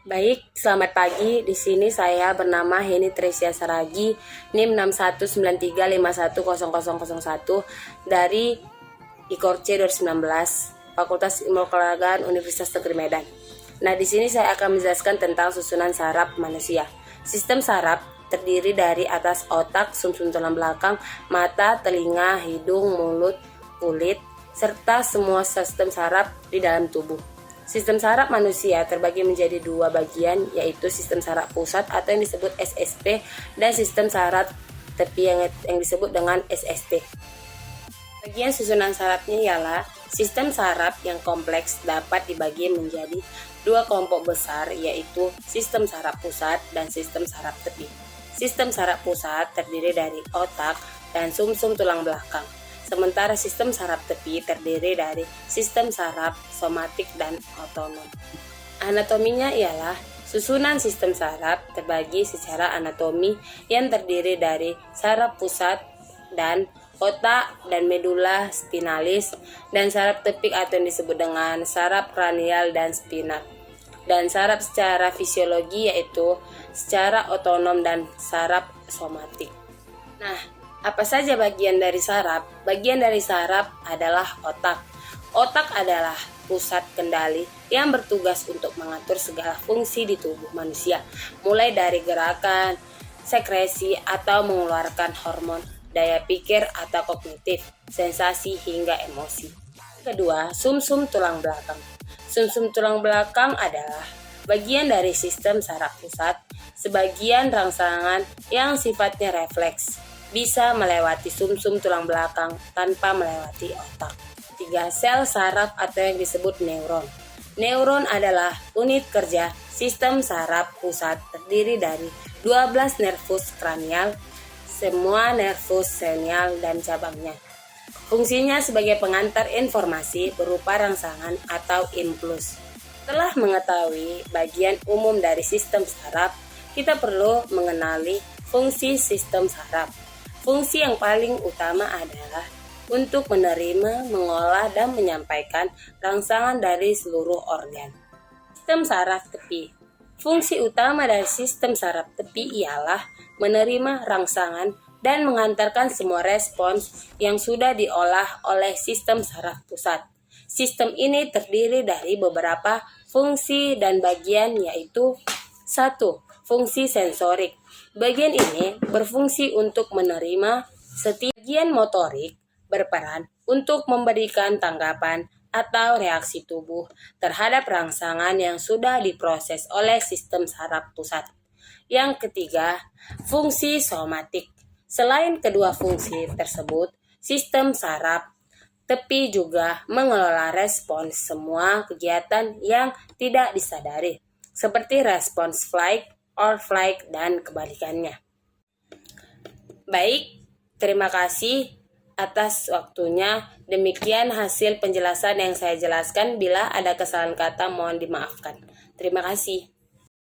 Baik, selamat pagi. Di sini saya bernama Heni Tresia Saragi, NIM 6193510001 dari IKORC 2019, Fakultas Ilmu Keolahragaan Universitas Negeri Medan. Nah, di sini saya akan menjelaskan tentang susunan saraf manusia. Sistem saraf terdiri dari atas otak, sumsum tulang belakang, mata, telinga, hidung, mulut, kulit, serta semua sistem saraf di dalam tubuh. Sistem saraf manusia terbagi menjadi dua bagian, yaitu sistem saraf pusat atau yang disebut SSP dan sistem saraf tepi yang disebut dengan SST. Bagian susunan sarafnya ialah sistem saraf yang kompleks dapat dibagi menjadi dua kelompok besar, yaitu sistem saraf pusat dan sistem saraf tepi. Sistem saraf pusat terdiri dari otak dan sumsum tulang belakang. Sementara sistem saraf tepi terdiri dari sistem saraf somatik dan otonom. Anatominya ialah susunan sistem saraf terbagi secara anatomi yang terdiri dari saraf pusat dan otak dan medula spinalis, dan saraf tepi atau yang disebut dengan saraf kranial dan spinal. Dan saraf secara fisiologi yaitu secara otonom dan saraf somatik. Nah, apa saja bagian dari saraf? Bagian dari saraf adalah otak. Otak adalah pusat kendali yang bertugas untuk mengatur segala fungsi di tubuh manusia, mulai dari gerakan, sekresi atau mengeluarkan hormon, daya pikir atau kognitif, sensasi hingga emosi. Kedua, sumsum tulang belakang. Sumsum tulang belakang adalah bagian dari sistem saraf pusat, sebagian rangsangan yang sifatnya refleks, bisa melewati sumsum tulang belakang tanpa melewati otak. 3. Sel saraf atau yang disebut neuron. Neuron adalah unit kerja sistem saraf pusat terdiri dari 12 nervus kranial, semua nervus senial dan cabangnya. Fungsinya sebagai pengantar informasi berupa rangsangan atau impuls. Setelah mengetahui bagian umum dari sistem saraf, kita perlu mengenali fungsi sistem saraf. Fungsi yang paling utama adalah untuk menerima, mengolah, dan menyampaikan rangsangan dari seluruh organ. Sistem saraf tepi. Fungsi utama dari sistem saraf tepi ialah menerima rangsangan dan mengantarkan semua respons yang sudah diolah oleh sistem saraf pusat. Sistem ini terdiri dari beberapa fungsi dan bagian, yaitu 1. Fungsi sensorik. Bagian ini berfungsi untuk menerima. Setiap bagian motorik berperan untuk memberikan tanggapan atau reaksi tubuh terhadap rangsangan yang sudah diproses oleh sistem saraf pusat. Yang ketiga, fungsi somatik. Selain kedua fungsi tersebut, sistem saraf tepi juga mengelola respons semua kegiatan yang tidak disadari, seperti respons fight or flight dan kebalikannya. Baik, terima kasih atas waktunya. Demikian hasil penjelasan yang saya jelaskan. Bila ada kesalahan kata mohon dimaafkan. Terima kasih.